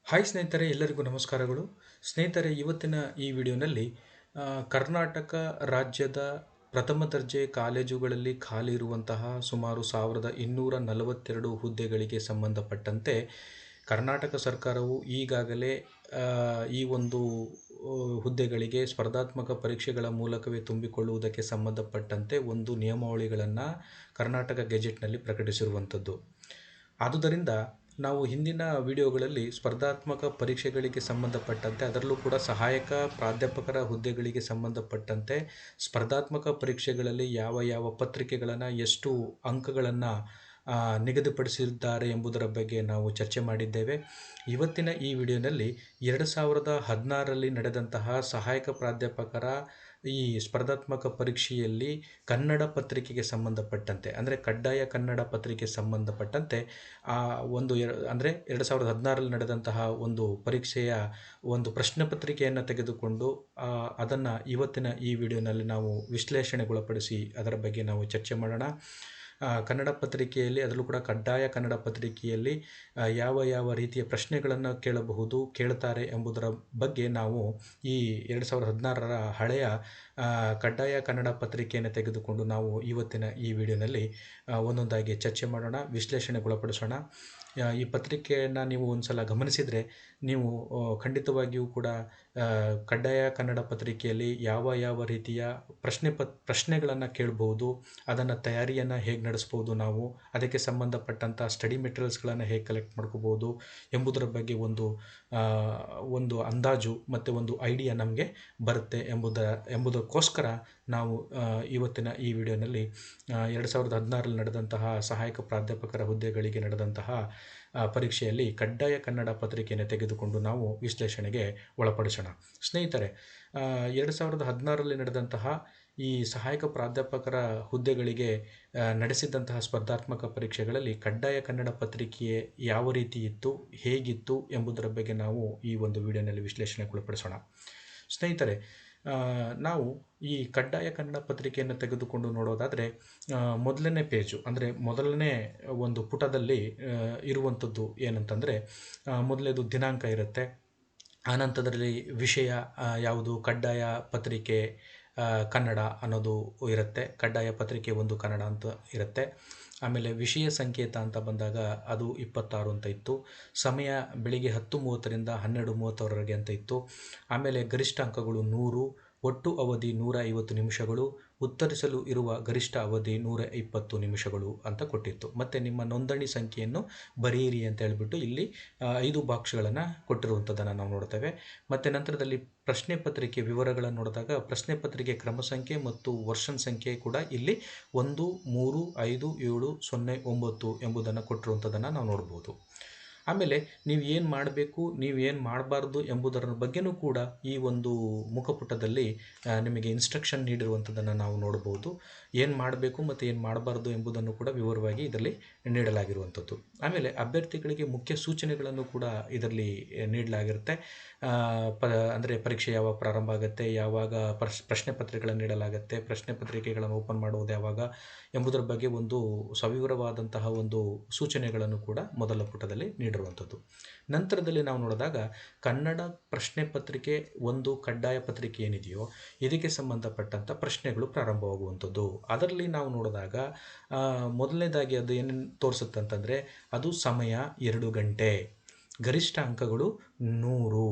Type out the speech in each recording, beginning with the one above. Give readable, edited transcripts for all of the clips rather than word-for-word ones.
Hi ಸ್ನೇಹಿತರೆ, ಎಲ್ಲರಿಗೂ ನಮಸ್ಕಾರಗಳು. ಸ್ನೇಹಿತರೆ, ಇವತ್ತಿನ ಈ ವಿಡಿಯೋನಲ್ಲಿ ಕರ್ನಾಟಕ ರಾಜ್ಯದ ಪ್ರಥಮ ದರ್ಜೆ ಕಾಲೇಜುಗಳಲ್ಲಿ ಖಾಲಿ ಇರುವಂತಹ ಸುಮಾರು 1242 ಹುದ್ದೆಗಳಿಗೆ ಸಂಬಂಧಪಟ್ಟಂತೆ ಕರ್ನಾಟಕ ಸರ್ಕಾರವು ಈಗಾಗಲೇ ಈ ಒಂದು ಹುದ್ದೆಗಳಿಗೆ ಸ್ಪರ್ಧಾತ್ಮಕ ಪರೀಕ್ಷೆಗಳ ಮೂಲಕವೇ ತುಂಬಿಕೊಳ್ಳುವುದಕ್ಕೆ ಸಂಬಂಧಪಟ್ಟಂತೆ ಒಂದು ನಿಯಮಾವಳಿಗಳನ್ನು ಕರ್ನಾಟಕ ಗೆಜೆಟ್ನಲ್ಲಿ ಪ್ರಕಟಿಸಿರುವಂಥದ್ದು. ಆದುದರಿಂದ ನಾವು ಹಿಂದಿನ ವಿಡಿಯೋಗಳಲ್ಲಿ ಸ್ಪರ್ಧಾತ್ಮಕ ಪರೀಕ್ಷೆಗಳಿಗೆ ಸಂಬಂಧಪಟ್ಟಂತೆ, ಅದರಲ್ಲೂ ಕೂಡ ಸಹಾಯಕ ಪ್ರಾಧ್ಯಾಪಕರ ಹುದ್ದೆಗಳಿಗೆ ಸಂಬಂಧಪಟ್ಟಂತೆ ಸ್ಪರ್ಧಾತ್ಮಕ ಪರೀಕ್ಷೆಗಳಲ್ಲಿ ಯಾವ ಯಾವ ಪತ್ರಿಕೆಗಳನ್ನು, ಎಷ್ಟು ಅಂಕಗಳನ್ನು ನಿಗದಿಪಡಿಸಿದ್ದಾರೆ ಎಂಬುದರ ಬಗ್ಗೆ ನಾವು ಚರ್ಚೆ ಮಾಡಿದ್ದೇವೆ. ಇವತ್ತಿನ ಈ ವಿಡಿಯೋನಲ್ಲಿ 2016ರಲ್ಲಿ ನಡೆದಂತಹ ಸಹಾಯಕ ಪ್ರಾಧ್ಯಾಪಕರ ಈ ಸ್ಪರ್ಧಾತ್ಮಕ ಪರೀಕ್ಷೆಯಲ್ಲಿ ಕನ್ನಡ ಪತ್ರಿಕೆಗೆ ಸಂಬಂಧಪಟ್ಟಂತೆ, ಅಂದರೆ ಕಡ್ಡಾಯ ಕನ್ನಡ ಪತ್ರಿಕೆಗೆ ಸಂಬಂಧಪಟ್ಟಂತೆ ಅಂದರೆ 2016ರಲ್ಲಿ ನಡೆದಂತಹ ಒಂದು ಪರೀಕ್ಷೆಯ ಒಂದು ಪ್ರಶ್ನೆ ಪತ್ರಿಕೆಯನ್ನು ತೆಗೆದುಕೊಂಡು ಅದನ್ನು ಇವತ್ತಿನ ಈ ವಿಡಿಯೋನಲ್ಲಿ ನಾವು ವಿಶ್ಲೇಷಣೆಗೊಳಪಡಿಸಿ ಅದರ ಬಗ್ಗೆ ನಾವು ಚರ್ಚೆ ಮಾಡೋಣ. ಕನ್ನಡ ಪತ್ರಿಕೆಯಲ್ಲಿ, ಅದರಲ್ಲೂ ಕೂಡ ಕಡ್ಡಾಯ ಕನ್ನಡ ಪತ್ರಿಕೆಯಲ್ಲಿ ಯಾವ ಯಾವ ರೀತಿಯ ಪ್ರಶ್ನೆಗಳನ್ನು ಕೇಳ್ತಾರೆ ಎಂಬುದರ ಬಗ್ಗೆ ನಾವು ಈ 2016ರ ಹಳೆಯ ಕಡ್ಡಾಯ ಕನ್ನಡ ಪತ್ರಿಕೆಯನ್ನು ತೆಗೆದುಕೊಂಡು ನಾವು ಇವತ್ತಿನ ಈ ವಿಡಿಯೋನಲ್ಲಿ ಒಂದೊಂದಾಗಿ ಚರ್ಚೆ ಮಾಡೋಣ, ವಿಶ್ಲೇಷಣೆಗೊಳಪಡಿಸೋಣ. ಈ ಪತ್ರಿಕೆಯನ್ನು ನೀವು ಒಂದು ಸಲ ಗಮನಿಸಿದರೆ ನೀವು ಖಂಡಿತವಾಗಿಯೂ ಕೂಡ ಕಡ್ಡಾಯ ಕನ್ನಡ ಪತ್ರಿಕೆಯಲ್ಲಿ ಯಾವ ಯಾವ ರೀತಿಯ ಪ್ರಶ್ನೆಗಳನ್ನು ಕೇಳ್ಬೋದು, ಅದನ್ನು ತಯಾರಿಯನ್ನು ಹೇಗೆ ನಡೆಸ್ಬೋದು, ನಾವು ಅದಕ್ಕೆ ಸಂಬಂಧಪಟ್ಟಂಥ ಸ್ಟಡಿ ಮೆಟೀರಿಯಲ್ಸ್ಗಳನ್ನು ಹೇಗೆ ಕಲೆಕ್ಟ್ ಮಾಡ್ಕೋಬೋದು ಎಂಬುದರ ಬಗ್ಗೆ ಒಂದು ಅಂದಾಜು ಮತ್ತು ಒಂದು ಐಡಿಯಾ ನಮಗೆ ಬರುತ್ತೆ ಎಂಬುದಕ್ಕೋಸ್ಕರ ನಾವು ಇವತ್ತಿನ ಈ ವಿಡಿಯೋನಲ್ಲಿ 2016ರಲ್ಲಿ ನಡೆದಂತಹ ಸಹಾಯಕ ಪ್ರಾಧ್ಯಾಪಕರ ಹುದ್ದೆಗಳಿಗೆ ನಡೆದಂತಹ ಪರೀಕ್ಷೆಯಲ್ಲಿ ಕಡ್ಡಾಯ ಕನ್ನಡ ಪತ್ರಿಕೆಯನ್ನು ತೆಗೆದುಕೊಂಡು ನಾವು ವಿಶ್ಲೇಷಣೆಗೆ ಒಳಪಡಿಸೋಣ. ಸ್ನೇಹಿತರೆ, 2016ರಲ್ಲಿ ನಡೆದಂತಹ ಈ ಸಹಾಯಕ ಪ್ರಾಧ್ಯಾಪಕರ ಹುದ್ದೆಗಳಿಗೆ ನಡೆಸಿದಂತಹ ಸ್ಪರ್ಧಾತ್ಮಕ ಪರೀಕ್ಷೆಗಳಲ್ಲಿ ಕಡ್ಡಾಯ ಕನ್ನಡ ಪತ್ರಿಕೆ ಯಾವ ರೀತಿ ಇತ್ತು, ಹೇಗಿತ್ತು ಎಂಬುದರ ಬಗ್ಗೆ ನಾವು ಈ ಒಂದು ವಿಡಿಯೋನಲ್ಲಿ ವಿಶ್ಲೇಷಣೆಗೊಳಪಡಿಸೋಣ. ಸ್ನೇಹಿತರೆ, ನಾವು ಈ ಕಡ್ಡಾಯ ಕನ್ನಡ ಪತ್ರಿಕೆಯನ್ನು ತೆಗೆದುಕೊಂಡು ನೋಡೋದಾದರೆ ಮೊದಲನೇ ಪೇಜು, ಅಂದರೆ ಮೊದಲನೇ ಒಂದು ಪುಟದಲ್ಲಿ ಇರುವಂಥದ್ದು ಏನಂತಂದರೆ, ಮೊದಲನೇದು ದಿನಾಂಕ ಇರುತ್ತೆ, ಆನಂತರದಲ್ಲಿ ವಿಷಯ ಯಾವುದು, ಕಡ್ಡಾಯ ಪತ್ರಿಕೆ ಕನ್ನಡ ಅನ್ನೋದು ಇರುತ್ತೆ, ಕಡ್ಡಾಯ ಪತ್ರಿಕೆ 1 ಕನ್ನಡ ಅಂತ ಇರುತ್ತೆ. ಆಮೇಲೆ ವಿಷಯ ಸಂಕೇತ ಅಂತ ಬಂದಾಗ ಅದು 26 ಅಂತ ಇತ್ತು. ಸಮಯ ಬೆಳಿಗ್ಗೆ 10:30ರಿಂದ 12:30ವರೆಗೆ ಅಂತ ಇತ್ತು. ಆಮೇಲೆ ಗರಿಷ್ಠ ಅಂಕಗಳು 100, ಒಟ್ಟು ಅವಧಿ 150 ನಿಮಿಷಗಳು, ಉತ್ತರಿಸಲು ಇರುವ ಗರಿಷ್ಠ ಅವಧಿ 120 ನಿಮಿಷಗಳು ಅಂತ ಕೊಟ್ಟಿತ್ತು. ಮತ್ತು ನಿಮ್ಮ ನೋಂದಣಿ ಸಂಖ್ಯೆಯನ್ನು ಬರೆಯಿರಿ ಅಂತ ಹೇಳಿಬಿಟ್ಟು ಇಲ್ಲಿ 5 ಬಾಕ್ಸ್ಗಳನ್ನು ಕೊಟ್ಟಿರುವಂಥದ್ದನ್ನು ನಾವು ನೋಡ್ತೇವೆ. ಮತ್ತು ನಂತರದಲ್ಲಿ ಪ್ರಶ್ನೆ ಪತ್ರಿಕೆ ವಿವರಗಳನ್ನು ನೋಡಿದಾಗ ಪ್ರಶ್ನೆ ಪತ್ರಿಕೆ ಕ್ರಮ ಸಂಖ್ಯೆ ಮತ್ತು ವರ್ಷನ್ ಸಂಖ್ಯೆ ಕೂಡ ಇಲ್ಲಿ 1, 3, 5, 7, 0, 9 ಎಂಬುದನ್ನು ಕೊಟ್ಟಿರುವಂಥದ್ದನ್ನು ನಾವು ನೋಡ್ಬೋದು. ಆಮೇಲೆ ನೀವು ಏನು ಮಾಡಬೇಕು, ನೀವು ಏನು ಮಾಡಬಾರ್ದು ಎಂಬುದರ ಬಗ್ಗೆನೂ ಕೂಡ ಈ ಒಂದು ಮುಖಪುಟದಲ್ಲಿ ನಿಮಗೆ ಇನ್ಸ್ಟ್ರಕ್ಷನ್ ನೀಡಿರುವಂಥದ್ದನ್ನು ನಾವು ನೋಡ್ಬೋದು. ಏನು ಮಾಡಬೇಕು ಮತ್ತು ಏನು ಮಾಡಬಾರ್ದು ಎಂಬುದನ್ನು ಕೂಡ ವಿವರವಾಗಿ ಇದರಲ್ಲಿ ನೀಡಲಾಗಿರುವಂಥದ್ದು. ಆಮೇಲೆ ಅಭ್ಯರ್ಥಿಗಳಿಗೆ ಮುಖ್ಯ ಸೂಚನೆಗಳನ್ನು ಕೂಡ ಇದರಲ್ಲಿ ನೀಡಲಾಗಿರುತ್ತೆ. ಅಂದರೆ ಪರೀಕ್ಷೆ ಯಾವಾಗ ಪ್ರಾರಂಭ ಆಗುತ್ತೆ, ಯಾವಾಗ ಪ್ರಶ್ನೆ ಪತ್ರಿಕೆಗಳನ್ನು ನೀಡಲಾಗುತ್ತೆ, ಪ್ರಶ್ನೆ ಪತ್ರಿಕೆಗಳನ್ನು ಓಪನ್ ಮಾಡುವುದು ಯಾವಾಗ ಎಂಬುದರ ಬಗ್ಗೆ ಒಂದು ಸವಿವರವಾದಂತಹ ಒಂದು ಸೂಚನೆಗಳನ್ನು ಕೂಡ ಮೊದಲ ಪುಟದಲ್ಲಿ ನೀಡಿರುವಂಥದ್ದು. ನಂತರದಲ್ಲಿ ನಾವು ನೋಡಿದಾಗ ಕನ್ನಡ ಪ್ರಶ್ನೆ ಪತ್ರಿಕೆ 1 ಕಡ್ಡಾಯ ಪತ್ರಿಕೆ ಏನಿದೆಯೋ ಇದಕ್ಕೆ ಸಂಬಂಧಪಟ್ಟಂಥ ಪ್ರಶ್ನೆಗಳು ಪ್ರಾರಂಭವಾಗುವಂಥದ್ದು. ಅದರಲ್ಲಿ ನಾವು ನೋಡಿದಾಗ ಮೊದಲನೇದಾಗಿ ಅದು ಏನೇನು ತೋರಿಸುತ್ತೆ ಅಂತಂದರೆ, ಅದು ಸಮಯ 2 ಗಂಟೆ, ಗರಿಷ್ಠ ಅಂಕಗಳು 100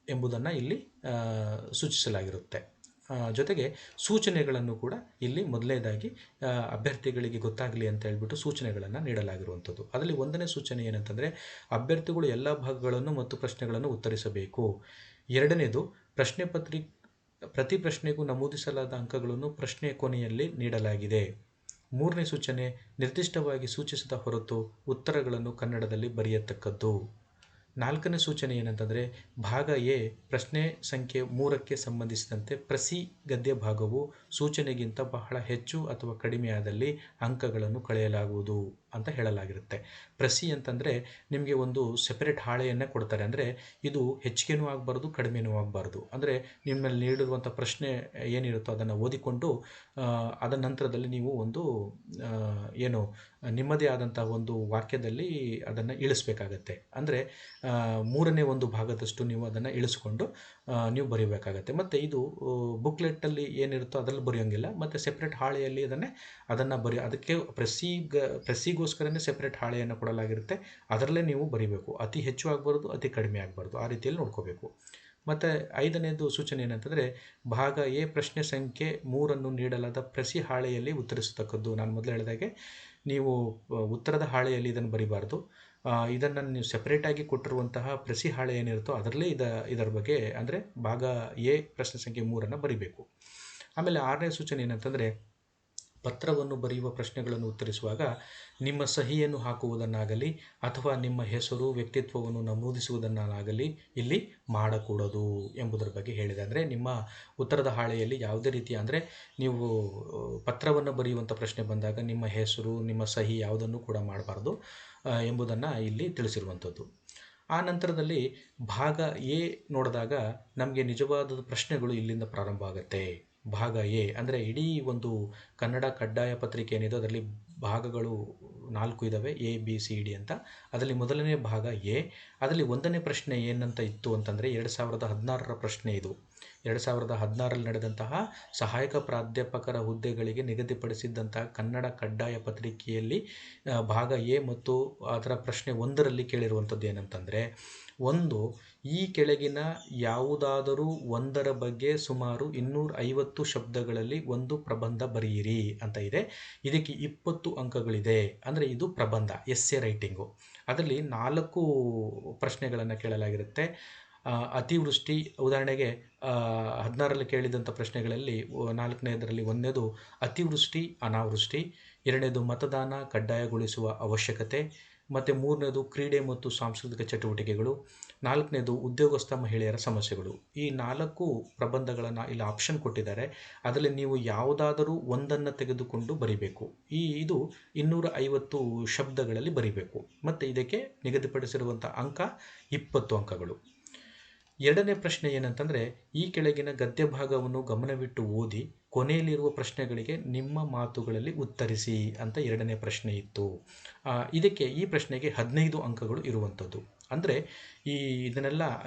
ಎಂಬುದನ್ನು ಇಲ್ಲಿ ಸೂಚಿಸಲಾಗಿರುತ್ತೆ. ಜೊತೆಗೆ ಸೂಚನೆಗಳನ್ನು ಕೂಡ ಇಲ್ಲಿ ಮೊದಲನೇದಾಗಿ ಅಭ್ಯರ್ಥಿಗಳಿಗೆ ಗೊತ್ತಾಗಲಿ ಅಂತ ಹೇಳ್ಬಿಟ್ಟು ಸೂಚನೆಗಳನ್ನು ನೀಡಲಾಗಿರುವಂಥದ್ದು. ಅದರಲ್ಲಿ 1ನೇ ಸೂಚನೆ ಏನಂತಂದರೆ, ಅಭ್ಯರ್ಥಿಗಳು ಎಲ್ಲ ಭಾಗಗಳನ್ನು ಮತ್ತು ಪ್ರಶ್ನೆಗಳನ್ನು ಉತ್ತರಿಸಬೇಕು. 2ನೇದು, ಪ್ರತಿ ಪ್ರಶ್ನೆಗೂ ನಮೂದಿಸಲಾದ ಅಂಕಗಳನ್ನು ಪ್ರಶ್ನೆಯ ಕೊನೆಯಲ್ಲಿ ನೀಡಲಾಗಿದೆ. 3ನೇ ಸೂಚನೆ, ನಿರ್ದಿಷ್ಟವಾಗಿ ಸೂಚಿಸದ ಹೊರತು ಉತ್ತರಗಳನ್ನು ಕನ್ನಡದಲ್ಲಿ ಬರೆಯತಕ್ಕದ್ದು. 4ನೇ ಸೂಚನೆ ಏನಂತಂದರೆ, ಭಾಗ ಎ ಪ್ರಶ್ನೆ ಸಂಖ್ಯೆ 3ಕ್ಕೆ ಸಂಬಂಧಿಸಿದಂತೆ ಪ್ರಸಿ ಗದ್ಯ ಭಾಗವು ಸೂಚನೆಗಿಂತ ಬಹಳ ಹೆಚ್ಚು ಅಥವಾ ಕಡಿಮೆಯಾದಲ್ಲಿ ಅಂಕಗಳನ್ನು ಕಳೆಯಲಾಗುವುದು. ಅಂತ ಹೇಳಲಾಗಿರುತ್ತೆ. ಪ್ರಸಿ ಅಂತಂದರೆ ನಿಮಗೆ ಒಂದು ಸೆಪರೇಟ್ ಹಾಳೆಯನ್ನೇ ಕೊಡ್ತಾರೆ. ಅಂದರೆ ಇದು ಹೆಚ್ಚಿಗೆನೂ ಆಗಬಾರ್ದು, ಕಡಿಮೆನೂ ಆಗಬಾರ್ದು. ಅಂದರೆ ನಿಮ್ಮಲ್ಲಿ ನೀಡಿರುವಂಥ ಪ್ರಶ್ನೆ ಏನಿರುತ್ತೋ ಅದನ್ನು ಓದಿಕೊಂಡು ಅದ ನಂತರದಲ್ಲಿ ನೀವು ಒಂದು ಏನು ನಿಮ್ಮದೇ ಆದಂಥ ಒಂದು ವಾಕ್ಯದಲ್ಲಿ ಅದನ್ನು ಇಳಿಸ್ಬೇಕಾಗತ್ತೆ. ಅಂದರೆ ಮೂರನೇ ಒಂದು ಭಾಗದಷ್ಟು ನೀವು ಅದನ್ನು ಇಳಿಸ್ಕೊಂಡು ನೀವು ಬರೀಬೇಕಾಗತ್ತೆ. ಮತ್ತು ಇದು ಬುಕ್ಲೆಟ್ಟಲ್ಲಿ ಏನಿರುತ್ತೋ ಅದರಲ್ಲಿ ಬರೆಯೋಂಗಿಲ್ಲ. ಮತ್ತು ಸೆಪ್ರೇಟ್ ಹಾಳೆಯಲ್ಲಿ ಅದನ್ನು ಅದಕ್ಕೆ ಪ್ರೆಸ್ಸಿಗೋಸ್ಕರನೇ ಸೆಪ್ರೇಟ್ ಹಾಳೆಯನ್ನು ಕೊಡಲಾಗಿರುತ್ತೆ. ಅದರಲ್ಲೇ ನೀವು ಬರೀಬೇಕು. ಅತಿ ಹೆಚ್ಚು ಆಗಬಾರ್ದು, ಅತಿ ಕಡಿಮೆ ಆಗಬಾರ್ದು. ಆ ರೀತಿಯಲ್ಲಿ ನೋಡ್ಕೋಬೇಕು. ಮತ್ತು 5ನೇದು ಸೂಚನೆ ಏನಂತಂದರೆ ಭಾಗ ಎ ಪ್ರಶ್ನೆ ಸಂಖ್ಯೆ 3 ನೀಡಲಾದ ಪ್ರಸಿ ಹಾಳೆಯಲ್ಲಿ ಉತ್ತರಿಸತಕ್ಕದ್ದು. ನಾನು ಮೊದಲು ಹೇಳಿದಾಗೆ ನೀವು ಉತ್ತರದ ಹಾಳೆಯಲ್ಲಿ ಇದನ್ನು ಬರಿಬಾರ್ದು. ಇದನ್ನು ನೀವು ಸೆಪ್ರೇಟಾಗಿ ಕೊಟ್ಟಿರುವಂತಹ ಪ್ರಸಿ ಹಾಳೆ ಏನಿರುತ್ತೋ ಅದರಲ್ಲೇ ಇದರ ಬಗ್ಗೆ ಅಂದರೆ ಭಾಗ ಎ ಪ್ರಶ್ನೆ ಸಂಖ್ಯೆ 3 ಬರಿಬೇಕು. ಆಮೇಲೆ 6ನೇ ಸೂಚನೆ ಏನಂತಂದರೆ ಪತ್ರವನ್ನು ಬರೆಯುವ ಪ್ರಶ್ನೆಗಳನ್ನು ಉತ್ತರಿಸುವಾಗ ನಿಮ್ಮ ಸಹಿಯನ್ನು ಹಾಕುವುದನ್ನಾಗಲಿ ಅಥವಾ ನಿಮ್ಮ ಹೆಸರು ವ್ಯಕ್ತಿತ್ವವನ್ನು ನಮೂದಿಸುವುದನ್ನಾಗಲಿ ಇಲ್ಲಿ ಮಾಡಕೂಡದು ಎಂಬುದರ ಬಗ್ಗೆ ಹೇಳಿದೆ. ಅಂದರೆ ನಿಮ್ಮ ಉತ್ತರದ ಹಾಳೆಯಲ್ಲಿ ಯಾವುದೇ ರೀತಿಯ ಅಂದರೆ ನೀವು ಪತ್ರವನ್ನು ಬರೆಯುವಂಥ ಪ್ರಶ್ನೆ ಬಂದಾಗ ನಿಮ್ಮ ಹೆಸರು ನಿಮ್ಮ ಸಹಿ ಯಾವುದನ್ನು ಕೂಡ ಮಾಡಬಾರ್ದು ಎಂಬುದನ್ನು ಇಲ್ಲಿ ತಿಳಿಸಿರುವಂಥದ್ದು. ಆ ನಂತರದಲ್ಲಿ ಭಾಗ ಎ ನೋಡಿದಾಗ ನಮಗೆ ನಿಜವಾದ ಪ್ರಶ್ನೆಗಳು ಇಲ್ಲಿಂದ ಪ್ರಾರಂಭ ಆಗುತ್ತೆ. ಭಾಗ ಎ ಅಂದರೆ ಇಡೀ ಒಂದು ಕನ್ನಡ ಕಡ್ಡಾಯ ಪತ್ರಿಕೆ ಏನಿದೆ ಅದರಲ್ಲಿ ಭಾಗಗಳು 4 ಇದ್ದಾವೆ, ಎ ಬಿ ಸಿ ಡಿ ಅಂತ. ಅದರಲ್ಲಿ ಮೊದಲನೇ ಭಾಗ ಎ. ಅದರಲ್ಲಿ 1ನೇ ಪ್ರಶ್ನೆ ಏನಂತ ಇತ್ತು ಅಂತಂದರೆ 2016ರ ಪ್ರಶ್ನೆ ಇದು. 2016ರಲ್ಲಿ ನಡೆದಂತಹ ಸಹಾಯಕ ಪ್ರಾಧ್ಯಾಪಕರ ಹುದ್ದೆಗಳಿಗೆ ನಿಗದಿಪಡಿಸಿದ್ದಂತಹ ಕನ್ನಡ ಕಡ್ಡಾಯ ಪತ್ರಿಕೆಯಲ್ಲಿ ಭಾಗ ಎ ಮತ್ತು ಅದರ ಪ್ರಶ್ನೆ 1ರಲ್ಲಿ ಕೇಳಿರುವಂಥದ್ದು ಏನಂತಂದರೆ, 1 ಈ ಕೆಳಗಿನ ಯಾವುದಾದರೂ ಒಂದರ ಬಗ್ಗೆ ಸುಮಾರು 250 ಶಬ್ದಗಳಲ್ಲಿ ಒಂದು ಪ್ರಬಂಧ ಬರೆಯಿರಿ ಅಂತ ಇದೆ. ಇದಕ್ಕೆ 20 ಅಂಕಗಳಿದೆ. ಅಂದರೆ ಇದು ಪ್ರಬಂಧ, ಎಸ್ಸೆ ರೈಟಿಂಗು. ಅದರಲ್ಲಿ 4 ಪ್ರಶ್ನೆಗಳನ್ನು ಕೇಳಲಾಗಿರುತ್ತೆ. ಅತಿವೃಷ್ಟಿ ಉದಾಹರಣೆಗೆ 16ರಲ್ಲಿ ಕೇಳಿದಂಥ ಪ್ರಶ್ನೆಗಳಲ್ಲಿ 4ನೇದರಲ್ಲಿ 1ನೇದು ಅತಿವೃಷ್ಟಿ ಅನಾವೃಷ್ಟಿ, 2ನೇದು ಮತದಾನ ಕಡ್ಡಾಯಗೊಳಿಸುವ ಅವಶ್ಯಕತೆ, ಮತ್ತು 3ನೇದು ಕ್ರೀಡೆ ಮತ್ತು ಸಾಂಸ್ಕೃತಿಕ ಚಟುವಟಿಕೆಗಳು, 4ನೇದು ಉದ್ಯೋಗಸ್ಥ ಮಹಿಳೆಯರ ಸಮಸ್ಯೆಗಳು. ಈ 4 ಪ್ರಬಂಧಗಳನ್ನು ಇಲ್ಲಿ ಆಪ್ಷನ್ ಕೊಟ್ಟಿದ್ದಾರೆ. ಅದರಲ್ಲಿ ನೀವು ಯಾವುದಾದರೂ ಒಂದನ್ನು ತೆಗೆದುಕೊಂಡು ಬರಿಬೇಕು. ಇದು 250 ಶಬ್ದಗಳಲ್ಲಿ ಬರಿಬೇಕು. ಮತ್ತು ಇದಕ್ಕೆ ನಿಗದಿಪಡಿಸಿರುವಂಥ ಅಂಕ 20 ಅಂಕಗಳು. 2ನೇ ಪ್ರಶ್ನೆ ಏನಂತಂದರೆ ಈ ಕೆಳಗಿನ ಗದ್ಯ ಭಾಗವನ್ನು ಗಮನವಿಟ್ಟು ಓದಿ ಕೊನೆಯಲ್ಲಿರುವ ಪ್ರಶ್ನೆಗಳಿಗೆ ನಿಮ್ಮ ಮಾತುಗಳಲ್ಲಿ ಉತ್ತರಿಸಿ ಅಂತ 2ನೇ ಪ್ರಶ್ನೆ ಇತ್ತು. ಈ ಪ್ರಶ್ನೆಗೆ 15 ಅಂಕಗಳು ಇರುವಂಥದ್ದು. ಅಂದರೆ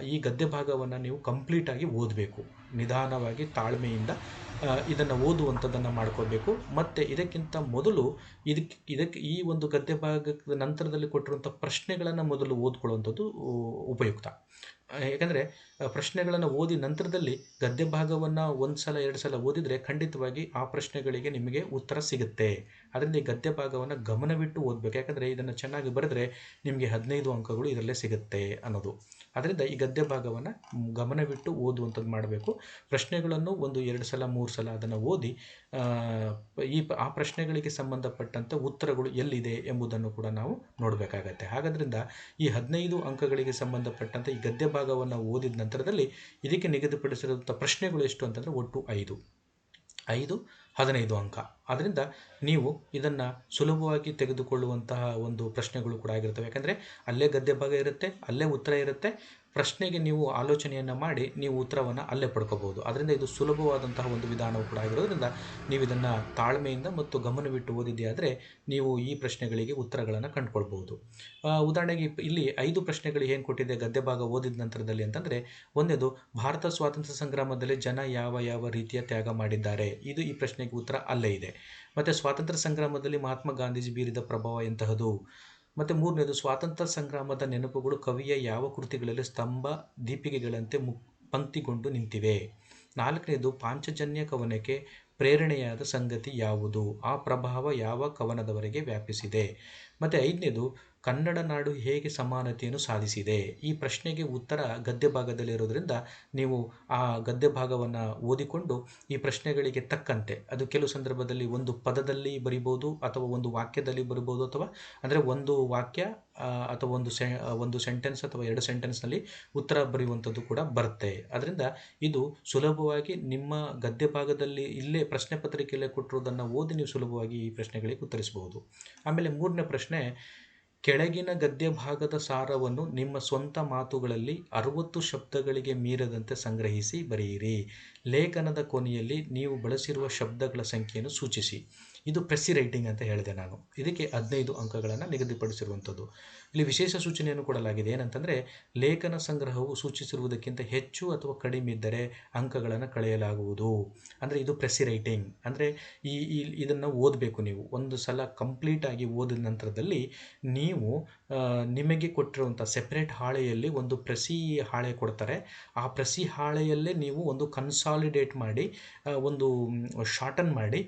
ಈ ಗದ್ಯ ಭಾಗವನ್ನು ನೀವು ಕಂಪ್ಲೀಟಾಗಿ ಓದಬೇಕು. ನಿಧಾನವಾಗಿ ತಾಳ್ಮೆಯಿಂದ ಇದನ್ನು ಓದುವಂಥದ್ದನ್ನು ಮಾಡ್ಕೋಬೇಕು. ಮತ್ತು ಇದಕ್ಕಿಂತ ಮೊದಲು ಈ ಒಂದು ಗದ್ಯ ಭಾಗದ ನಂತರದಲ್ಲಿ ಕೊಟ್ಟಿರುವಂಥ ಪ್ರಶ್ನೆಗಳನ್ನು ಮೊದಲು ಓದ್ಕೊಳ್ಳುವಂಥದ್ದು ಉಪಯುಕ್ತ. ಯಾಕಂದರೆ ಪ್ರಶ್ನೆಗಳನ್ನು ಓದಿ ನಂತರದಲ್ಲಿ ಗದ್ಯ ಭಾಗವನ್ನು 1 ಸಲ 2 ಸಲ ಓದಿದರೆ ಖಂಡಿತವಾಗಿ ಆ ಪ್ರಶ್ನೆಗಳಿಗೆ ನಿಮಗೆ ಉತ್ತರ ಸಿಗುತ್ತೆ. ಅದರಿಂದ ಈ ಗದ್ಯ ಭಾಗವನ್ನು ಗಮನವಿಟ್ಟು ಓದಬೇಕು. ಯಾಕಂದರೆ ಇದನ್ನು ಚೆನ್ನಾಗಿ ಬರೆದರೆ ನಿಮಗೆ 15 ಅಂಕಗಳು ಇದರಲ್ಲೇ ಸಿಗುತ್ತೆ ಅನ್ನೋದು. ಅದರಿಂದ ಈ ಗದ್ಯ ಭಾಗವನ್ನು ಗಮನವಿಟ್ಟು ಓದುವಂಥದ್ದು ಮಾಡಬೇಕು. ಪ್ರಶ್ನೆಗಳನ್ನು 1 2 ಸಲ 3 ಸಲ ಅದನ್ನು ಓದಿ ಆ ಪ್ರಶ್ನೆಗಳಿಗೆ ಸಂಬಂಧಪಟ್ಟಂತೆ ಉತ್ತರಗಳು ಎಲ್ಲಿದೆ ಎಂಬುದನ್ನು ಕೂಡ ನಾವು ನೋಡಬೇಕಾಗತ್ತೆ. ಹಾಗಾದ್ರಿಂದ ಈ 15 ಅಂಕಗಳಿಗೆ ಸಂಬಂಧಪಟ್ಟಂತೆ ಈ ಗದ್ಯ ಭಾಗವನ್ನು ಓದಿದ ನಂತರದಲ್ಲಿ ಇದಕ್ಕೆ ನಿಗದಿಪಡಿಸಿರುವಂಥ ಪ್ರಶ್ನೆಗಳು ಎಷ್ಟು ಅಂತಂದರೆ ಒಟ್ಟು 5 15 ಅಂಕ. ಆದ್ದರಿಂದ ನೀವು ಇದನ್ನು ಸುಲಭವಾಗಿ ತೆಗೆದುಕೊಳ್ಳುವಂತಹ ಒಂದು ಪ್ರಶ್ನೆಗಳು ಕೂಡ ಆಗಿರ್ತವೆ. ಯಾಕಂದರೆ ಅಲ್ಲೇ ಗದ್ಯ ಭಾಗ ಇರುತ್ತೆ, ಅಲ್ಲೇ ಉತ್ತರ ಇರುತ್ತೆ. ಪ್ರಶ್ನೆಗೆ ನೀವು ಆಲೋಚನೆಯನ್ನು ಮಾಡಿ ನೀವು ಉತ್ತರವನ್ನು ಅಲ್ಲೇ ಪಡ್ಕೋಬಹುದು. ಅದರಿಂದ ಇದು ಸುಲಭವಾದಂತಹ ಒಂದು ವಿಧಾನವು ಕೂಡ ಆಗಿರೋದ್ರಿಂದ ನೀವು ಇದನ್ನು ತಾಳ್ಮೆಯಿಂದ ಮತ್ತು ಗಮನವಿಟ್ಟು ಓದಿದೆಯಾದರೆ ನೀವು ಈ ಪ್ರಶ್ನೆಗಳಿಗೆ ಉತ್ತರಗಳನ್ನು ಕಂಡುಕೊಳ್ಬಹುದು. ಉದಾಹರಣೆಗೆ ಇಲ್ಲಿ 5 ಪ್ರಶ್ನೆಗಳು ಏನು ಕೊಟ್ಟಿದೆ ಗದ್ಯ ಭಾಗ ಓದಿದ ನಂತರದಲ್ಲಿ ಅಂತಂದರೆ, 1ನೇದು ಭಾರತ ಸ್ವಾತಂತ್ರ್ಯ ಸಂಗ್ರಾಮದಲ್ಲಿ ಜನ ಯಾವ ರೀತಿಯ ತ್ಯಾಗ ಮಾಡಿದ್ದಾರೆ. ಈ ಪ್ರಶ್ನೆಗೆ ಉತ್ತರ ಅಲ್ಲೇ ಇದೆ. ಮತ್ತು ಸ್ವಾತಂತ್ರ್ಯ ಸಂಗ್ರಾಮದಲ್ಲಿ ಮಹಾತ್ಮ ಗಾಂಧೀಜಿ ಬೀರಿದ ಪ್ರಭಾವ ಎಂತಹದು. ಮತ್ತು 3ನೇದು ಸ್ವಾತಂತ್ರ್ಯ ಸಂಗ್ರಾಮದ ನೆನಪುಗಳು ಕವಿಯ ಯಾವ ಕೃತಿಗಳಲ್ಲಿ ಸ್ತಂಭ ದೀಪಿಕೆಗಳಂತೆ ಪಂಕ್ತಿಗೊಂಡು ನಿಂತಿವೆ. 4ನೇದು ಪಾಂಚಜನ್ಯ ಕವನಕ್ಕೆ ಪ್ರೇರಣೆಯಾದ ಸಂಗತಿ ಯಾವುದು, ಆ ಪ್ರಭಾವ ಯಾವ ಕವನದವರೆಗೆ ವ್ಯಾಪಿಸಿದೆ. ಮತ್ತು 5ನೇದು ಕನ್ನಡ ನಾಡು ಹೇಗೆ ಸಮಾನತೆಯನ್ನು ಸಾಧಿಸಿದೆ? ಈ ಪ್ರಶ್ನೆಗೆ ಉತ್ತರ ಗದ್ಯ ಭಾಗದಲ್ಲಿರೋದ್ರಿಂದ ನೀವು ಆ ಗದ್ಯ ಭಾಗವನ್ನು ಓದಿಕೊಂಡು ಈ ಪ್ರಶ್ನೆಗಳಿಗೆ ತಕ್ಕಂತೆ ಅದು ಕೆಲವು ಸಂದರ್ಭದಲ್ಲಿ ಒಂದು ಪದದಲ್ಲಿ ಬರಿಬೋದು ಅಥವಾ ಒಂದು ವಾಕ್ಯದಲ್ಲಿ ಬರಿಬೋದು ಅಥವಾ ಅಂದರೆ ಒಂದು ವಾಕ್ಯ ಅಥವಾ ಒಂದು ಸೆಂಟೆನ್ಸ್ ಅಥವಾ 2 ಸೆಂಟೆನ್ಸ್ನಲ್ಲಿ ಉತ್ತರ ಬರೆಯುವಂಥದ್ದು ಕೂಡ ಬರುತ್ತೆ. ಅದರಿಂದ ಇದು ಸುಲಭವಾಗಿ ನಿಮ್ಮ ಗದ್ಯ ಭಾಗದಲ್ಲಿ ಇಲ್ಲೇ ಪ್ರಶ್ನೆ ಪತ್ರಿಕೆಯಲ್ಲೇ ಕೊಟ್ಟಿರೋದನ್ನು ಓದಿ ನೀವು ಸುಲಭವಾಗಿ ಈ ಪ್ರಶ್ನೆಗಳಿಗೆ ಉತ್ತರಿಸಬಹುದು. ಆಮೇಲೆ 3ನೇ ಪ್ರಶ್ನೆ, ಕೆಳಗಿನ ಗದ್ಯ ಭಾಗದ ಸಾರವನ್ನು ನಿಮ್ಮ ಸ್ವಂತ ಮಾತುಗಳಲ್ಲಿ 60 ಶಬ್ದಗಳಿಗೆ ಮೀರದಂತೆ ಸಂಗ್ರಹಿಸಿ ಬರೆಯಿರಿ. ಲೇಖನದ ಕೊನೆಯಲ್ಲಿ ನೀವು ಬಳಸಿರುವ ಶಬ್ದಗಳ ಸಂಖ್ಯೆಯನ್ನು ಸೂಚಿಸಿ. ಇದು ಪ್ರೆಸಿ ರೈಟಿಂಗ್ ಅಂತ ಹೇಳಿದೆ ನಾನು. ಇದಕ್ಕೆ 15 ಅಂಕಗಳನ್ನು ನಿಗದಿಪಡಿಸಿರುವಂಥದ್ದು. ಇಲ್ಲಿ ವಿಶೇಷ ಸೂಚನೆಯನ್ನು ಕೊಡಲಾಗಿದೆ. ಏನಂತಂದರೆ, ಲೇಖನ ಸಂಗ್ರಹವು ಸೂಚಿಸಿರುವುದಕ್ಕಿಂತ ಹೆಚ್ಚು ಅಥವಾ ಕಡಿಮೆ ಇದ್ದರೆ ಅಂಕಗಳನ್ನು ಕಳೆಯಲಾಗುವುದು. ಅಂದರೆ ಇದು ಪ್ರೆಸಿ ರೈಟಿಂಗ್ ಅಂದರೆ ಇದನ್ನು ಓದಬೇಕು. ನೀವು ಒಂದು ಸಲ ಕಂಪ್ಲೀಟಾಗಿ ಓದಿದ ನಂತರದಲ್ಲಿ ನೀವು ನಿಮಗೆ ಕೊಟ್ಟಿರುವಂಥ ಸೆಪ್ರೇಟ್ ಹಾಳೆಯಲ್ಲಿ ಒಂದು ಪ್ರೆಸಿ ಹಾಳೆ ಕೊಡ್ತಾರೆ. ಆ ಪ್ರೆಸಿ ಹಾಳೆಯಲ್ಲೇ ನೀವು ಒಂದು ಕನ್ಸಾಲಿಡೇಟ್ ಮಾಡಿ ಒಂದು ಶಾರ್ಟನ್ ಮಾಡಿ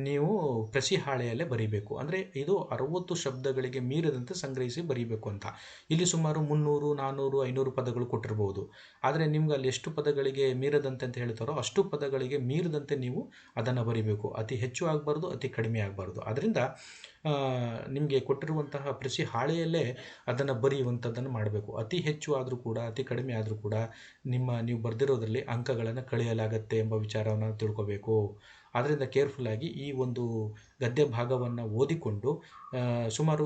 ನೀವು ಪ್ರೆಸಿ ಹಾಳೆಯಲ್ಲೇ ಬರೀಬೇಕು. ಅಂದರೆ ಇದು 60 ಶಬ್ದಗಳಿಗೆ ಮೀರದಂತೆ ಸಂಗ್ರಹಿಸಿ ಬರೀಬೇಕು ಅಂತ. ಇಲ್ಲಿ ಸುಮಾರು 300, 400, 500 ಪದಗಳು ಕೊಟ್ಟಿರ್ಬೋದು. ಆದರೆ ನಿಮ್ಗೆ ಅಲ್ಲಿ ಎಷ್ಟು ಪದಗಳಿಗೆ ಮೀರದಂತೆ ಅಂತ ಹೇಳ್ತಾರೋ ಅಷ್ಟು ಪದಗಳಿಗೆ ಮೀರದಂತೆ ನೀವು ಅದನ್ನು ಬರೀಬೇಕು. ಅತಿ ಹೆಚ್ಚು ಆಗಬಾರ್ದು, ಅತಿ ಕಡಿಮೆ ಆಗಬಾರ್ದು. ಅದರಿಂದ ನಿಮಗೆ ಕೊಟ್ಟಿರುವಂತಹ ಪ್ರೆಸಿ ಹಾಳೆಯಲ್ಲೇ ಅದನ್ನು ಬರೆಯುವಂಥದ್ದನ್ನು ಮಾಡಬೇಕು. ಅತಿ ಹೆಚ್ಚು ಆದರೂ ಕೂಡ ಅತಿ ಕಡಿಮೆ ಆದರೂ ಕೂಡ ನೀವು ಬರೆದಿರೋದ್ರಲ್ಲಿ ಅಂಕಗಳನ್ನು ಕಳೆಯಲಾಗತ್ತೆ ಎಂಬ ವಿಚಾರವನ್ನು ತಿಳ್ಕೋಬೇಕು. ಆದ್ದರಿಂದ ಕೇರ್ಫುಲ್ಲಾಗಿ ಈ ಒಂದು ಗದ್ಯ ಭಾಗವನ್ನು ಓದಿಕೊಂಡು ಸುಮಾರು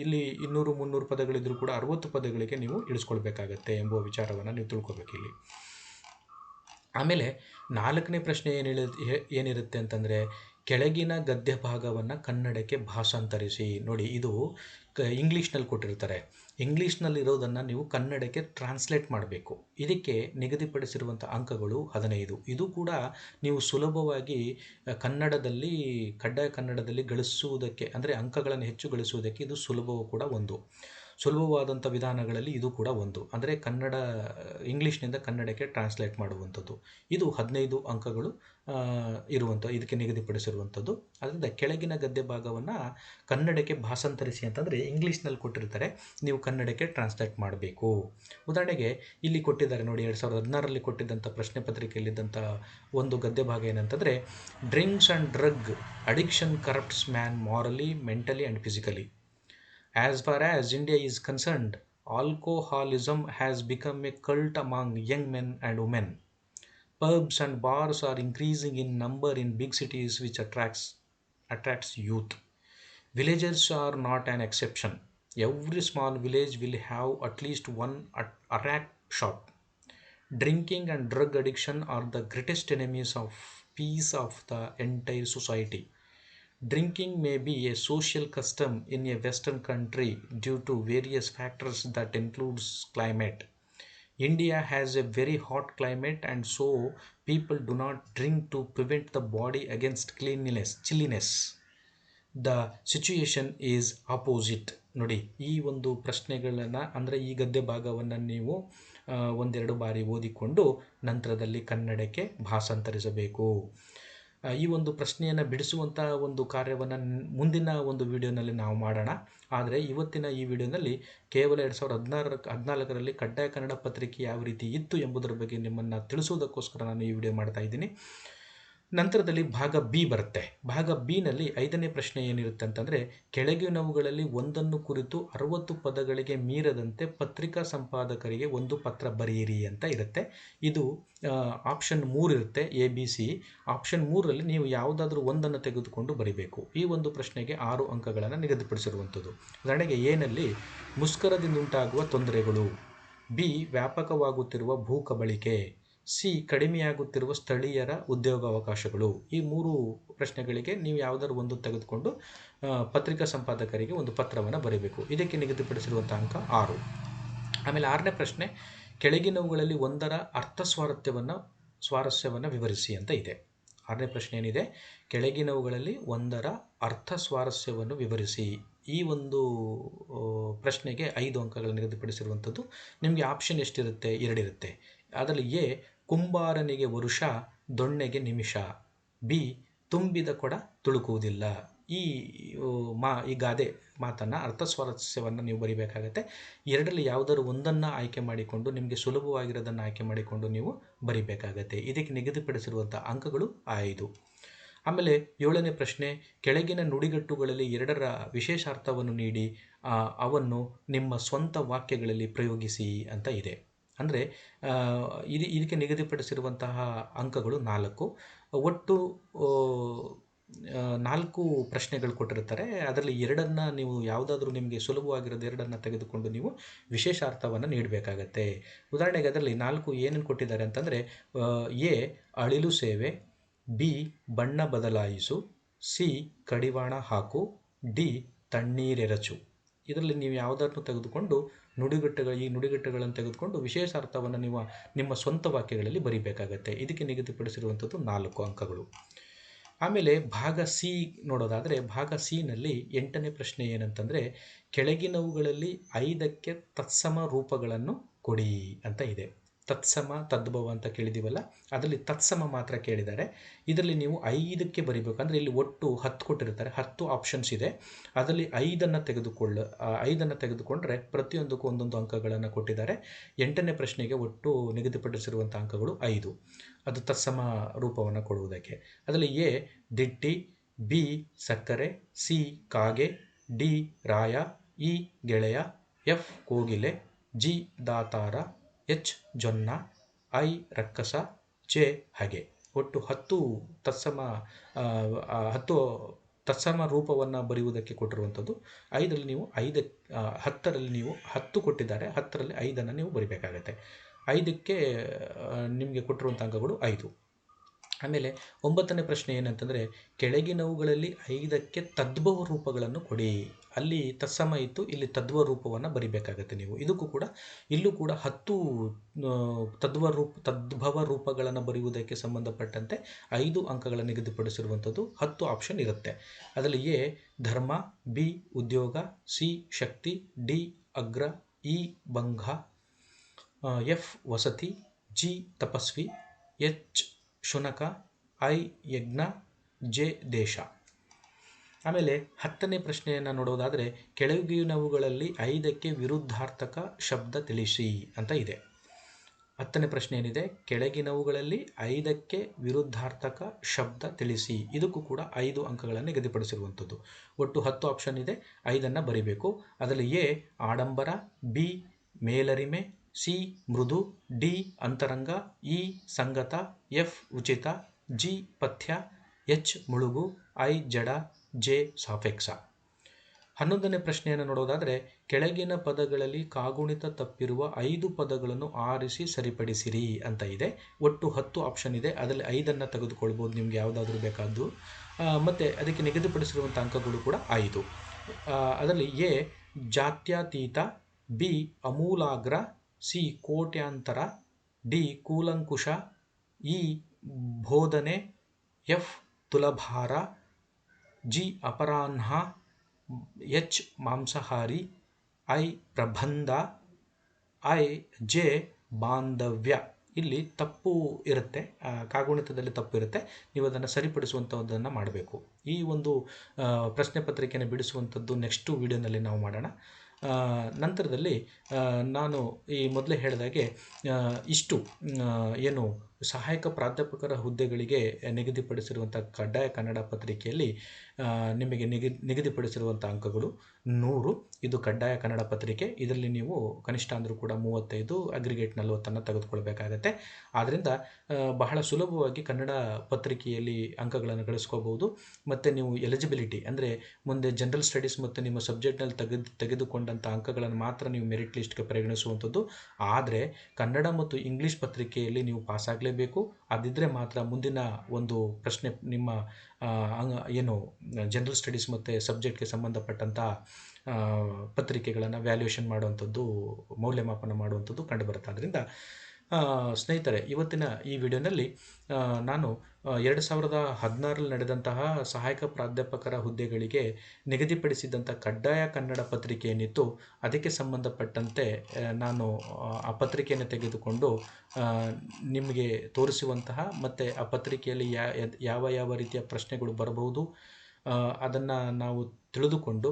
ಇಲ್ಲಿ 200-300 ಪದಗಳಿದ್ರೂ ಕೂಡ 60 ಪದಗಳಿಗೆ ನೀವು ಇಳಿಸ್ಕೊಳ್ಬೇಕಾಗತ್ತೆ ಎಂಬ ವಿಚಾರವನ್ನು ನೀವು ತಿಳ್ಕೊಬೇಕು ಇಲ್ಲಿ. ಆಮೇಲೆ 4ನೇ ಪ್ರಶ್ನೆ ಏನಿರುತ್ತೆ ಅಂತಂದರೆ, ಕೆಳಗಿನ ಗದ್ಯ ಭಾಗವನ್ನು ಕನ್ನಡಕ್ಕೆ ಭಾಷಾಂತರಿಸಿ. ನೋಡಿ, ಇದು ಇಂಗ್ಲೀಷ್ನಲ್ಲಿ ಕೊಟ್ಟಿರ್ತಾರೆ. ಇಂಗ್ಲೀಷ್ನಲ್ಲಿರೋದನ್ನು ನೀವು ಕನ್ನಡಕ್ಕೆ ಟ್ರಾನ್ಸ್ಲೇಟ್ ಮಾಡಬೇಕು. ಇದಕ್ಕೆ ನಿಗದಿಪಡಿಸಿರುವಂಥ ಅಂಕಗಳು 15. ಇದು ಕೂಡ ನೀವು ಸುಲಭವಾಗಿ ಕಡ್ಡಾಯ ಕನ್ನಡದಲ್ಲಿ ಗಳಿಸುವುದಕ್ಕೆ ಅಂದರೆ ಅಂಕಗಳನ್ನು ಹೆಚ್ಚು ಗಳಿಸುವುದಕ್ಕೆ ಇದು ಸುಲಭವೂ ಕೂಡ ಒಂದು. ಸುಲಭವಾದಂಥ ವಿಧಾನಗಳಲ್ಲಿ ಇದು ಕೂಡ ಒಂದು. ಅಂದರೆ ಇಂಗ್ಲೀಷ್ನಿಂದ ಕನ್ನಡಕ್ಕೆ ಟ್ರಾನ್ಸ್ಲೇಟ್ ಮಾಡುವಂಥದ್ದು. ಇದು 15 ಅಂಕಗಳು ಇದಕ್ಕೆ ನಿಗದಿಪಡಿಸಿರುವಂಥದ್ದು. ಅದರಿಂದ ಕೆಳಗಿನ ಗದ್ಯ ಭಾಗವನ್ನು ಕನ್ನಡಕ್ಕೆ ಭಾಷಾಂತರಿಸಿ ಅಂತಂದರೆ ಇಂಗ್ಲೀಷ್ನಲ್ಲಿ ಕೊಟ್ಟಿರ್ತಾರೆ, ನೀವು ಕನ್ನಡಕ್ಕೆ ಟ್ರಾನ್ಸ್ಲೇಟ್ ಮಾಡಬೇಕು. ಉದಾಹರಣೆಗೆ ಇಲ್ಲಿ ಕೊಟ್ಟಿದ್ದಾರೆ ನೋಡಿ, 2016ರಲ್ಲಿ ಕೊಟ್ಟಿದ್ದಂಥ ಪ್ರಶ್ನೆ ಪತ್ರಿಕೆಯಲ್ಲಿದ್ದಂಥ ಒಂದು ಗದ್ಯ ಭಾಗ ಏನಂತಂದರೆ, drinks and drug addiction corrupts man morally, mentally and physically. As far as India is concerned, alcoholism has become a cult among young men and women. Pubs and bars are increasing in number in big cities, which attracts youth. Villages are not an exception. Every small village will have at least one arrack shop. Drinking and drug addiction are the greatest enemies of peace of the entire society. Drinking may be a social custom in a Western country due to various factors that includes climate. India has a very hot climate, and so people do not drink to prevent the body against chilliness. The situation is opposite. ನೋಡಿ, ಈ ಒಂದು ಪ್ರಶ್ನೆಗಳನ್ನು ಅಂದರೆ ಈ ಗದ್ಯ ಭಾಗವನ್ನು ನೀವು 1-2 ಬಾರಿ ಓದಿಕೊಂಡು ನಂತರದಲ್ಲಿ ಕನ್ನಡಕ್ಕೆ ಭಾಷಾಂತರಿಸಬೇಕು. ಈ ಒಂದು ಪ್ರಶ್ನೆಯನ್ನು ಬಿಡಿಸುವಂಥ ಒಂದು ಕಾರ್ಯವನ್ನು ಮುಂದಿನ ಒಂದು ವಿಡಿಯೋನಲ್ಲಿ ನಾವು ಮಾಡೋಣ. ಆದರೆ ಇವತ್ತಿನ ಈ ವಿಡಿಯೋನಲ್ಲಿ ಕೇವಲ 2014ರಲ್ಲಿ ಕಡ್ಡಾಯ ಕನ್ನಡ ಪತ್ರಿಕೆ ಯಾವ ರೀತಿ ಇತ್ತು ಎಂಬುದರ ಬಗ್ಗೆ ನಿಮ್ಮನ್ನು ತಿಳಿಸುವುದಕ್ಕೋಸ್ಕರ ನಾನು ಈ ವಿಡಿಯೋ ಮಾಡ್ತಾ ಇದ್ದೀನಿ. ನಂತರದಲ್ಲಿ ಭಾಗ ಬಿ ಬರುತ್ತೆ. ಭಾಗ ಬಿನಲ್ಲಿ 5ನೇ ಪ್ರಶ್ನೆ ಏನಿರುತ್ತೆ ಅಂತಂದರೆ, ಕೆಳಗಿನವುಗಳಲ್ಲಿ ಒಂದನ್ನು ಕುರಿತು 60 ಪದಗಳಿಗೆ ಮೀರದಂತೆ ಪತ್ರಿಕಾ ಸಂಪಾದಕರಿಗೆ ಒಂದು ಪತ್ರ ಬರೆಯಿರಿ ಅಂತ ಇರುತ್ತೆ. ಇದು ಆಪ್ಷನ್ 3 ಇರುತ್ತೆ, ABC. ಆಪ್ಷನ್ 3ರಲ್ಲಿ ನೀವು ಯಾವುದಾದ್ರೂ ಒಂದನ್ನು ತೆಗೆದುಕೊಂಡು ಬರೀಬೇಕು. ಈ ಒಂದು ಪ್ರಶ್ನೆಗೆ 6 ಅಂಕಗಳನ್ನು ನಿಗದಿಪಡಿಸಿರುವಂಥದ್ದು. ಉದಾಹರಣೆಗೆ ಎನಲ್ಲಿ ಮುಷ್ಕರದಿಂದುಂಟಾಗುವ ತೊಂದರೆಗಳು, ಬಿ ವ್ಯಾಪಕವಾಗುತ್ತಿರುವ ಭೂ ಕಬಳಿಕೆ, ಸಿ ಕಡಿಮೆಯಾಗುತ್ತಿರುವ ಸ್ಥಳೀಯರ ಉದ್ಯೋಗಾವಕಾಶಗಳು. ಈ 3 ಪ್ರಶ್ನೆಗಳಿಗೆ ನೀವು ಯಾವುದಾದ್ರು ಒಂದು ತೆಗೆದುಕೊಂಡು ಪತ್ರಿಕಾ ಸಂಪಾದಕರಿಗೆ ಒಂದು ಪತ್ರವನ್ನು ಬರೀಬೇಕು. ಇದಕ್ಕೆ ನಿಗದಿಪಡಿಸಿರುವಂಥ ಅಂಕ 6. ಆಮೇಲೆ 6ನೇ ಪ್ರಶ್ನೆ, ಕೆಳಗಿನವುಗಳಲ್ಲಿ ಒಂದರ ಸ್ವಾರಸ್ಯವನ್ನು ವಿವರಿಸಿ ಅಂತ ಇದೆ. 6ನೇ ಪ್ರಶ್ನೆ ಏನಿದೆ, ಕೆಳಗಿನವುಗಳಲ್ಲಿ ಒಂದರ ಅರ್ಥ ಸ್ವಾರಸ್ಯವನ್ನು ವಿವರಿಸಿ. ಈ ಒಂದು ಪ್ರಶ್ನೆಗೆ 5 ಅಂಕಗಳನ್ನು ನಿಗದಿಪಡಿಸಿರುವಂಥದ್ದು. ನಿಮಗೆ ಆಪ್ಷನ್ ಎಷ್ಟಿರುತ್ತೆ? 2 ಇರುತ್ತೆ. ಅದರಲ್ಲಿ ಎ ಕುಂಬಾರನಿಗೆ ವರುಷ, ದೊಣ್ಣೆಗೆ ನಿಮಿಷ, ಬಿ ತುಂಬಿದ ಕೊಡ ತುಳುಕುವುದಿಲ್ಲ. ಈ ಈ ಗಾದೆ ಮಾತನ್ನು ಅರ್ಥ ಸ್ವಾರಸ್ಯವನ್ನು ನೀವು ಬರಿಬೇಕಾಗತ್ತೆ. ಎರಡರಲ್ಲಿ ಯಾವುದಾದ್ರು ಒಂದನ್ನು ಆಯ್ಕೆ ಮಾಡಿಕೊಂಡು ನಿಮಗೆ ಸುಲಭವಾಗಿರೋದನ್ನು ಆಯ್ಕೆ ಮಾಡಿಕೊಂಡು ನೀವು ಬರಿಬೇಕಾಗತ್ತೆ. ಇದಕ್ಕೆ ನಿಗದಿಪಡಿಸಿರುವಂಥ ಅಂಕಗಳು 5. ಆಮೇಲೆ 7ನೇ ಪ್ರಶ್ನೆ, ಕೆಳಗಿನ ನುಡಿಗಟ್ಟುಗಳಲ್ಲಿ ಎರಡರ ವಿಶೇಷಾರ್ಥವನ್ನು ನೀಡಿ ಅವನ್ನು ನಿಮ್ಮ ಸ್ವಂತ ವಾಕ್ಯಗಳಲ್ಲಿ ಪ್ರಯೋಗಿಸಿ ಅಂತ ಇದೆ. ಅಂದರೆ ಇದಕ್ಕೆ ನಿಗದಿಪಡಿಸಿರುವಂತಹ ಅಂಕಗಳು 4. ಒಟ್ಟು 4 ಪ್ರಶ್ನೆಗಳು ಕೊಟ್ಟಿರ್ತಾರೆ. ಅದರಲ್ಲಿ 2 ನೀವು ಯಾವುದಾದ್ರೂ ನಿಮಗೆ ಸುಲಭವಾಗಿರೋದು 2 ತೆಗೆದುಕೊಂಡು ನೀವು ವಿಶೇಷಾರ್ಥವನ್ನು ನೀಡಬೇಕಾಗತ್ತೆ. ಉದಾಹರಣೆಗೆ ಅದರಲ್ಲಿ 4 ಏನೇನು ಕೊಟ್ಟಿದ್ದಾರೆ ಅಂತಂದರೆ, ಎ ಅಳಿಲು ಸೇವೆ, ಬಿ ಬಣ್ಣ ಬದಲಾಯಿಸು, ಸಿ ಕಡಿವಾಣ ಹಾಕು, ಡಿ ತಣ್ಣೀರೆರಚು. ಇದರಲ್ಲಿ ನೀವು ಯಾವುದನ್ನು ತೆಗೆದುಕೊಂಡು ಈ ನುಡಿಗಟ್ಟುಗಳನ್ನು ತೆಗೆದುಕೊಂಡು ವಿಶೇಷಾರ್ಥವನ್ನು ನೀವು ನಿಮ್ಮ ಸ್ವಂತ ವಾಕ್ಯಗಳಲ್ಲಿ ಬರೀಬೇಕಾಗತ್ತೆ. ಇದಕ್ಕೆ ನಿಗದಿಪಡಿಸಿರುವಂಥದ್ದು 4 ಅಂಕಗಳು. ಆಮೇಲೆ ಭಾಗ ಸಿ ನೋಡೋದಾದರೆ, ಭಾಗ ಸಿನಲ್ಲಿ 8ನೇ ಪ್ರಶ್ನೆ ಏನಂತಂದರೆ, ಕೆಳಗಿನವುಗಳಲ್ಲಿ 5ಕ್ಕೆ ತತ್ಸಮ ರೂಪಗಳನ್ನು ಕೊಡಿ ಅಂತ ಇದೆ. ತತ್ಸಮ ತದ್ಭವ ಅಂತ ಕೇಳಿದ್ದೀವಲ್ಲ, ಅದರಲ್ಲಿ ತತ್ಸಮ ಮಾತ್ರ ಕೇಳಿದ್ದಾರೆ. ಇದರಲ್ಲಿ ನೀವು 5ಕ್ಕೆ ಬರೀಬೇಕು. ಅಂದರೆ ಇಲ್ಲಿ ಒಟ್ಟು 10 ಕೊಟ್ಟಿರ್ತಾರೆ, 10 ಆಪ್ಷನ್ಸ್ ಇದೆ. ಅದರಲ್ಲಿ 5ನ್ನು ತೆಗೆದುಕೊಂಡ್ರೆ ಪ್ರತಿಯೊಂದಕ್ಕೂ ಒಂದೊಂದು ಅಂಕಗಳನ್ನು ಕೊಟ್ಟಿದ್ದಾರೆ. 8ನೇ ಪ್ರಶ್ನೆಗೆ ಒಟ್ಟು ನಿಗದಿಪಡಿಸಿರುವಂಥ ಅಂಕಗಳು 5, ಅದು ತತ್ಸಮ ರೂಪವನ್ನು ಕೊಡುವುದಕ್ಕೆ. ಅದರಲ್ಲಿ ಎ ದಿಟ್ಟಿ, ಬಿ ಸಕ್ಕರೆ, ಸಿ ಕಾಗೆ, ಡಿ ರಾಯ, ಇ ಗೆಳೆಯ, ಎಫ್ ಕೋಗಿಲೆ, ಜಿ ದಾತಾರ, ಎಚ್ ಜೊನ್ನ, ಐ ರಕ್ಕಸ, ಜೆ ಹಗೆ. ಒಟ್ಟು 10 ತತ್ಸಮ ರೂಪವನ್ನು ಬರೆಯುವುದಕ್ಕೆ ಕೊಟ್ಟಿರುವಂಥದ್ದು. 5ರಲ್ಲಿ ನೀವು 10ರಲ್ಲಿ ನೀವು 10 ಕೊಟ್ಟಿದ್ದಾರೆ, 10ರಲ್ಲಿ 5ಅನ್ನು ನೀವು ಬರಿಬೇಕಾಗತ್ತೆ. 5ಕ್ಕೆ ನಿಮಗೆ ಕೊಟ್ಟಿರುವಂಥ ಅಂಕಗಳು 5. ಆಮೇಲೆ 9ನೇ ಪ್ರಶ್ನೆ ಏನಂತಂದರೆ, ಕೆಳಗಿನವುಗಳಲ್ಲಿ 5ಕ್ಕೆ ತದ್ಭವ ರೂಪಗಳನ್ನು ಕೊಡಿ. ಅಲ್ಲಿ ತತ್ಸಮ ಇತ್ತು, ಇಲ್ಲಿ ತದ್ಭವ ರೂಪವನ್ನು ಬರಿಬೇಕಾಗತ್ತೆ ನೀವು. ಇಲ್ಲೂ ಕೂಡ 10 ತದ್ಭವ ರೂಪಗಳನ್ನು ಬರೆಯುವುದಕ್ಕೆ ಸಂಬಂಧಪಟ್ಟಂತೆ 5 ಅಂಕಗಳ ನಿಗದಿಪಡಿಸಿರುವಂಥದ್ದು. 10 ಆಪ್ಷನ್ ಇರುತ್ತೆ. ಅದರಲ್ಲಿ ಎ ಧರ್ಮ, ಬಿ ಉದ್ಯೋಗ, ಸಿ ಶಕ್ತಿ, ಡಿ ಅಗ್ರ, ಇ ಭಂಗ, ಎಫ್ ವಸತಿ, ಜಿ ತಪಸ್ವಿ, ಎಚ್ ಶುನಕ, ಐ ಯಜ್ಞ, ಜೆ ದೇಶ. ಆಮೇಲೆ 10ನೇ ಪ್ರಶ್ನೆಯನ್ನು ನೋಡೋದಾದರೆ, ಕೆಳಗಿನವುಗಳಲ್ಲಿ 5ಕ್ಕೆ ವಿರುದ್ಧಾರ್ಥಕ ಶಬ್ದ ತಿಳಿಸಿ ಅಂತ ಇದೆ. 10ನೇ ಪ್ರಶ್ನೆ ಏನಿದೆ, ಕೆಳಗಿನವುಗಳಲ್ಲಿ 5ಕ್ಕೆ ವಿರುದ್ಧಾರ್ಥಕ ಶಬ್ದ ತಿಳಿಸಿ. ಇದಕ್ಕೂ ಕೂಡ 5 ಅಂಕಗಳನ್ನು ನಿಗದಿಪಡಿಸಿರುವಂಥದ್ದು. ಒಟ್ಟು 10 ಆಪ್ಷನ್ ಇದೆ, 5ಅನ್ನು ಬರಿಬೇಕು. ಅದರಲ್ಲಿ ಎ ಆಡಂಬರ, ಬಿ ಮೇಲರಿಮೆ, ಸಿ ಮೃದು, ಡಿ ಅಂತರಂಗ, ಇ ಸಂಗತ, ಎಫ್ ಉಚಿತ, ಜಿ ಪಥ್ಯ, ಎಚ್ ಮುಳುಗು, ಐ ಜಡ, ಜೆ ಸಾಪೇಕ್ಷ. 11ನೇ ಪ್ರಶ್ನೆಯನ್ನು ನೋಡೋದಾದರೆ, ಕೆಳಗಿನ ಪದಗಳಲ್ಲಿ ಕಾಗುಣಿತ ತಪ್ಪಿರುವ 5 ಪದಗಳನ್ನು ಆರಿಸಿ ಸರಿಪಡಿಸಿರಿ ಅಂತ ಇದೆ. ಒಟ್ಟು 10 ಆಪ್ಷನ್ ಇದೆ, ಅದರಲ್ಲಿ 5ಅನ್ನು ತೆಗೆದುಕೊಳ್ಬೋದು ನಿಮ್ಗೆ ಯಾವುದಾದ್ರೂ ಬೇಕಾದ್ದು. ಮತ್ತು ಅದಕ್ಕೆ ನಿಗದಿಪಡಿಸಿರುವಂಥ ಅಂಕಗಳು ಕೂಡ 5. ಅದರಲ್ಲಿ ಎ ಜಾತ್ಯತೀತ, ಬಿ ಅಮೂಲಾಗ್ರ, ಸಿ ಕೋಟ್ಯಾಂತರ, ಡಿ ಕೂಲಂಕುಷ, ಇ ಬೋಧನೆ, ಎಫ್ ತುಲಭಾರ, ಜಿ ಅಪರಾಹ್ನ, ಎಚ್ ಮಾಂಸಾಹಾರಿ, ಐ ಪ್ರಬಂಧ, ಐ ಜೆ ಬಾಂಧವ್ಯ. ಇಲ್ಲಿ ತಪ್ಪು ಇರುತ್ತೆ, ಕಾಗುಣಿತದಲ್ಲಿ ತಪ್ಪು ಇರುತ್ತೆ. ನೀವು ಅದನ್ನು ಸರಿಪಡಿಸುವಂಥದ್ದನ್ನು ಮಾಡಬೇಕು. ಈ ಒಂದು ಪ್ರಶ್ನೆ ಪತ್ರಿಕೆಯನ್ನು ಬಿಡಿಸುವಂಥದ್ದು ನೆಕ್ಸ್ಟು ವಿಡಿಯೋನಲ್ಲಿ ನಾವು ಮಾಡೋಣ. ನಂತರದಲ್ಲಿ ನಾನು ಈ ಮೊದಲೇ ಹೇಳಿದಾಗೆ ಇಷ್ಟು ಏನು ಸಹಾಯಕ ಪ್ರಾಧ್ಯಾಪಕರ ಹುದ್ದೆಗಳಿಗೆ ನಿಗದಿಪಡಿಸಿರುವಂಥ ಕಡ್ಡಾಯ ಕನ್ನಡ ಪತ್ರಿಕೆಯಲ್ಲಿ ನಿಮಗೆ ನಿಗದಿಪಡಿಸಿರುವಂಥ ಅಂಕಗಳು 100. ಇದು ಕಡ್ಡಾಯ ಕನ್ನಡ ಪತ್ರಿಕೆ. ಇದರಲ್ಲಿ ನೀವು ಕನಿಷ್ಠ ಅಂದರೂ ಕೂಡ 35, ಅಗ್ರಿಗೇಟ್ 40 ತೆಗೆದುಕೊಳ್ಬೇಕಾಗತ್ತೆ. ಆದ್ದರಿಂದ ಬಹಳ ಸುಲಭವಾಗಿ ಕನ್ನಡ ಪತ್ರಿಕೆಯಲ್ಲಿ ಅಂಕಗಳನ್ನು ಗಳಿಸ್ಕೋಬಹುದು. ಮತ್ತು ನೀವು ಎಲಿಜಿಬಿಲಿಟಿ ಅಂದರೆ ಮುಂದೆ ಜನರಲ್ ಸ್ಟಡೀಸ್ ಮತ್ತು ನಿಮ್ಮ ಸಬ್ಜೆಕ್ಟ್ನಲ್ಲಿ ತೆಗೆದುಕೊಂಡಂಥ ಅಂಕಗಳನ್ನು ಮಾತ್ರ ನೀವು ಮೆರಿಟ್ ಲಿಸ್ಟ್ಗೆ ಪರಿಗಣಿಸುವಂಥದ್ದು. ಆದರೆ ಕನ್ನಡ ಮತ್ತು ಇಂಗ್ಲೀಷ್ ಪತ್ರಿಕೆಯಲ್ಲಿ ನೀವು ಪಾಸ್ ಆಗಲೇಬೇಕು. ಅದಿದ್ದರೆ ಮಾತ್ರ ಮುಂದಿನ ಒಂದು ಪ್ರಶ್ನೆ ನಿಮ್ಮ ಏನು ಜನರಲ್ ಸ್ಟಡೀಸ್ ಮತ್ತು ಸಬ್ಜೆಕ್ಟ್ಗೆ ಸಂಬಂಧಪಟ್ಟಂಥ ಪತ್ರಿಕೆಗಳನ್ನು ವ್ಯಾಲ್ಯೂಯೇಷನ್ ಮಾಡುವಂಥದ್ದು, ಮೌಲ್ಯಮಾಪನ ಮಾಡುವಂಥದ್ದು ಕಂಡುಬರುತ್ತೆ. ಆದ್ದರಿಂದ ಸ್ನೇಹಿತರೆ, ಇವತ್ತಿನ ಈ ವಿಡಿಯೋನಲ್ಲಿ ನಾನು 2016ರಲ್ಲಿ ನಡೆದಂತಹ ಸಹಾಯಕ ಪ್ರಾಧ್ಯಾಪಕರ ಹುದ್ದೆಗಳಿಗೆ ನಿಗದಿಪಡಿಸಿದಂಥ ಕಡ್ಡಾಯ ಕನ್ನಡ ಪತ್ರಿಕೆ ಏನಿತ್ತು ಅದಕ್ಕೆ ಸಂಬಂಧಪಟ್ಟಂತೆ ನಾನು ಆ ಪತ್ರಿಕೆಯನ್ನು ತೆಗೆದುಕೊಂಡು ನಿಮಗೆ ತೋರಿಸುವಂತಹ ಮತ್ತು ಆ ಪತ್ರಿಕೆಯಲ್ಲಿ ಯಾವ ರೀತಿಯ ಪ್ರಶ್ನೆಗಳು ಬರಬಹುದು, ಅದನ್ನು ನಾವು ತಿಳಿದುಕೊಂಡು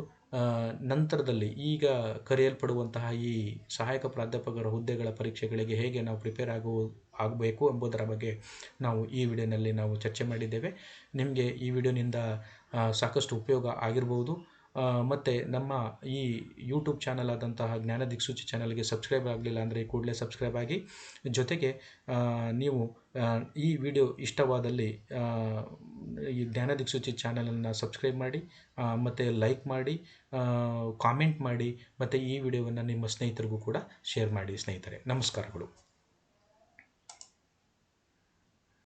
ನಂತರದಲ್ಲಿ ಈಗ ಕರೆಯಲ್ಪಡುವಂತಹ ಈ ಸಹಾಯಕ ಪ್ರಾಧ್ಯಾಪಕರ ಹುದ್ದೆಗಳ ಪರೀಕ್ಷೆಗಳಿಗೆ ಹೇಗೆ ನಾವು ಪ್ರಿಪೇರ್ ಆಗಬೇಕು ಎಂಬುದರ ಬಗ್ಗೆ ನಾವು ಈ ವಿಡಿಯೋನಲ್ಲಿ ನಾವು ಚರ್ಚೆ ಮಾಡಿದ್ದೇವೆ. ನಿಮಗೆ ಈ ವಿಡಿಯೋನಿಂದ ಸಾಕಷ್ಟು ಉಪಯೋಗ ಆಗಿರ್ಬೋದು. ಮತ್ತು ನಮ್ಮ ಈ ಯೂಟ್ಯೂಬ್ ಚಾನಲ್ ಆದಂತಹ ಜ್ಞಾನ ದಿಕ್ಸೂಚಿ ಚಾನಲ್ಗೆ ಸಬ್ಸ್ಕ್ರೈಬ್ ಆಗಲಿಲ್ಲ ಅಂದರೆ ಕೂಡಲೇ ಸಬ್ಸ್ಕ್ರೈಬ್ ಆಗಿ. ಜೊತೆಗೆ ನೀವು ಈ ವಿಡಿಯೋ ಇಷ್ಟವಾದಲ್ಲಿ ಈ ಜ್ಞಾನ ದಿಕ್ಸೂಚಿ ಚಾನಲನ್ನು ಸಬ್ಸ್ಕ್ರೈಬ್ ಮಾಡಿ, ಮತ್ತು ಲೈಕ್ ಮಾಡಿ, ಕಾಮೆಂಟ್ ಮಾಡಿ, ಮತ್ತು ಈ ವಿಡಿಯೋವನ್ನು ನಿಮ್ಮ ಸ್ನೇಹಿತರಿಗೂ ಕೂಡ ಶೇರ್ ಮಾಡಿ ಸ್ನೇಹಿತರೆ. ನಮಸ್ಕಾರಗಳು.